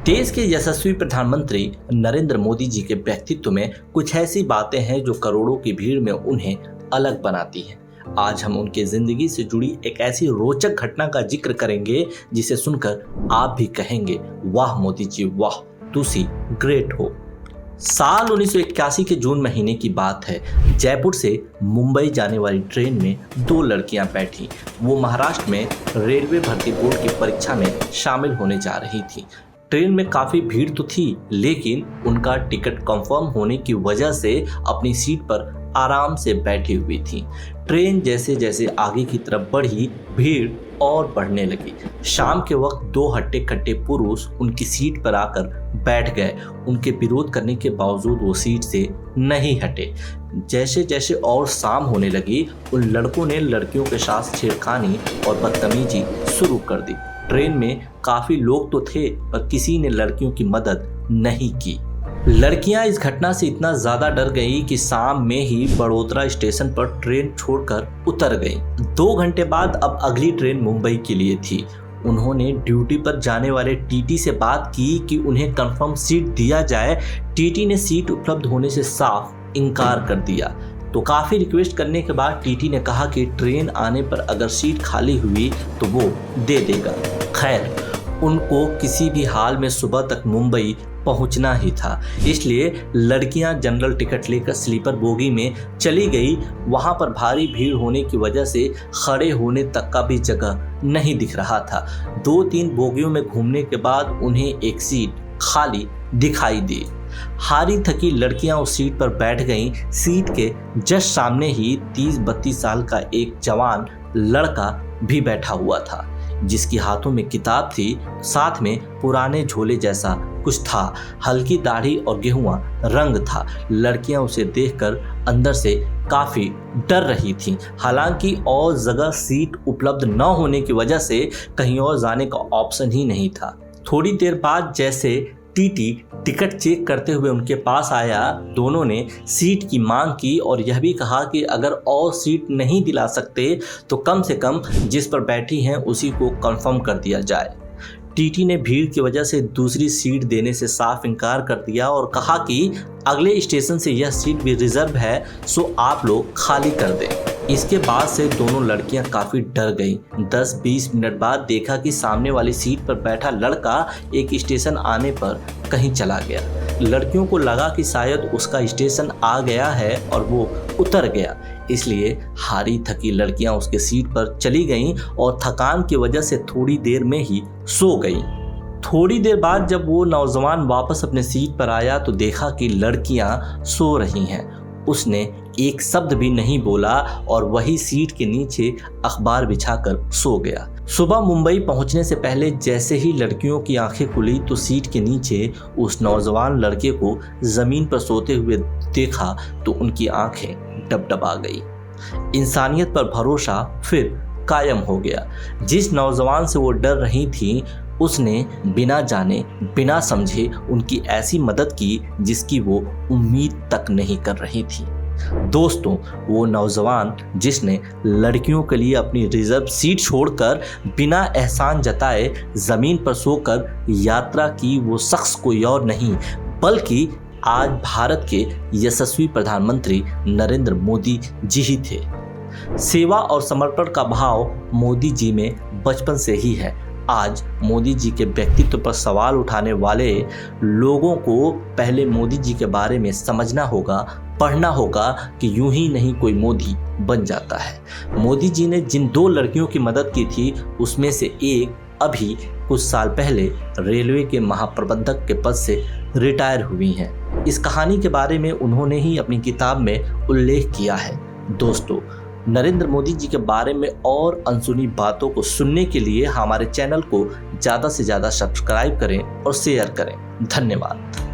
देश के यशस्वी प्रधानमंत्री नरेंद्र मोदी जी के व्यक्तित्व में कुछ ऐसी बातें हैं जो करोड़ों की भीड़ में उन्हें अलग बनाती हैं। आज हम उनके जिंदगी से जुड़ी एक ऐसी रोचक घटना का जिक्र करेंगे जिसे सुनकर आप भी कहेंगे, वाह मोदी जी वाह, तुसी ग्रेट हो। साल 1981 के जून महीने की बात है। जयपुर से मुंबई जाने वाली ट्रेन में दो लड़कियां बैठी। वो महाराष्ट्र में रेलवे भर्ती बोर्ड की परीक्षा में शामिल होने जा रही थी। ट्रेन में काफ़ी भीड़ तो थी, लेकिन उनका टिकट कंफर्म होने की वजह से अपनी सीट पर आराम से बैठी हुई थी। ट्रेन जैसे जैसे आगे की तरफ बढ़ी, भीड़ और बढ़ने लगी। शाम के वक्त दो हट्टे कट्टे पुरुष उनकी सीट पर आकर बैठ गए। उनके विरोध करने के बावजूद वो सीट से नहीं हटे। जैसे जैसे और शाम होने लगी, उन लड़कों ने लड़कियों के साथ छेड़खानी और बदतमीजी शुरू कर दी। ट्रेन में काफी लोग तो थे, पर किसी ने लड़कियों की मदद नहीं की। लड़कियां इस घटना से इतना ज्यादा डर गई कि शाम में ही बड़ोदरा स्टेशन पर ट्रेन छोड़कर उतर गई। 2 घंटे बाद अब अगली ट्रेन मुंबई के लिए थी। उन्होंने ड्यूटी पर जाने वाले टीटी से बात की कि उन्हें कंफर्म सीट दिया जाए। टीटी ने सीट उपलब्ध होने से साफ इनकार कर दिया। तो काफ़ी रिक्वेस्ट करने के बाद टीटी ने कहा कि ट्रेन आने पर अगर सीट खाली हुई तो वो दे देगा। खैर, उनको किसी भी हाल में सुबह तक मुंबई पहुंचना ही था, इसलिए लड़कियां जनरल टिकट लेकर स्लीपर बोगी में चली गई। वहां पर भारी भीड़ होने की वजह से खड़े होने तक का भी जगह नहीं दिख रहा था। 2-3 बोगियों में घूमने के बाद उन्हें एक सीट खाली दिखाई दी। हारी थकी लड़कियां उस सीट पर बैठ गईं। सीट के जस्ट सामने ही 30-32 साल का एक जवान लड़का भी बैठा हुआ था, जिसकी हाथों में किताब थी, साथ में पुराने झोले जैसा कुछ था। हल्की दाढ़ी और गेहुआ रंग था। लड़कियां उसे देखकर अंदर से काफी डर रही थीं। हालांकि और जगह सीट उपलब्ध न होने की वजह से कहीं और जाने का ऑप्शन ही नहीं था। थोड़ी देर बाद जैसे टीटी टिकट चेक करते हुए उनके पास आया, दोनों ने सीट की मांग की और यह भी कहा कि अगर और सीट नहीं दिला सकते तो कम से कम जिस पर बैठी हैं उसी को कंफर्म कर दिया जाए। टीटी ने भीड़ की वजह से दूसरी सीट देने से साफ इनकार कर दिया और कहा कि अगले स्टेशन से यह सीट भी रिजर्व है, सो आप लोग खाली कर दें। इसके बाद से दोनों लड़कियां काफ़ी डर गईं। 10-20 मिनट बाद देखा कि सामने वाली सीट पर बैठा लड़का एक स्टेशन आने पर कहीं चला गया। लड़कियों को लगा कि शायद उसका स्टेशन आ गया है और वो उतर गया, इसलिए हारी थकी लड़कियां उसके सीट पर चली गईं और थकान की वजह से थोड़ी देर में ही सो गईं। थोड़ी देर बाद जब वो नौजवान वापस अपने सीट पर आया तो देखा कि लड़कियां सो रही हैं। उसने एक शब्द भी नहीं बोला और वही सीट के नीचे अखबार बिछाकर सो गया। सुबह मुंबई पहुंचने से पहले जैसे ही लड़कियों की आंखें खुली तो सीट के नीचे उस नौजवान लड़के को जमीन पर सोते हुए देखा तो उनकी आंखें डबडबा गई। इंसानियत पर भरोसा फिर कायम हो गया। जिस नौजवान से वो डर रही थी, उसने बिना जाने बिना समझे उनकी ऐसी मदद की जिसकी वो उम्मीद तक नहीं कर रही थी। दोस्तों, वो नौजवान जिसने लड़कियों के लिए अपनी रिजर्व सीट छोड़कर बिना एहसान जताए जमीन पर सोकर यात्रा की, वो शख्स कोई और नहीं बल्कि आज भारत के यशस्वी प्रधानमंत्री नरेंद्र मोदी जी ही थे। सेवा और समर्पण का भाव मोदी जी में बचपन से ही है। आज मोदी जी के व्यक्तित्व पर सवाल उठाने वाले लोगों को पहले मोदी जी के बारे में समझना होगा, पढ़ना होगा कि यूं ही नहीं कोई मोदी बन जाता है। मोदी जी ने जिन 2 लड़कियों की मदद की थी, उसमें से एक अभी कुछ साल पहले रेलवे के महाप्रबंधक के पद से रिटायर हुई हैं। इस कहानी के बारे में उन्होंने ही अपनी किताब में उल्लेख किया है। दोस्तों, नरेंद्र मोदी जी के बारे में और अनसुनी बातों को सुनने के लिए हमारे चैनल को ज़्यादा से ज़्यादा सब्सक्राइब करें और शेयर करें। धन्यवाद।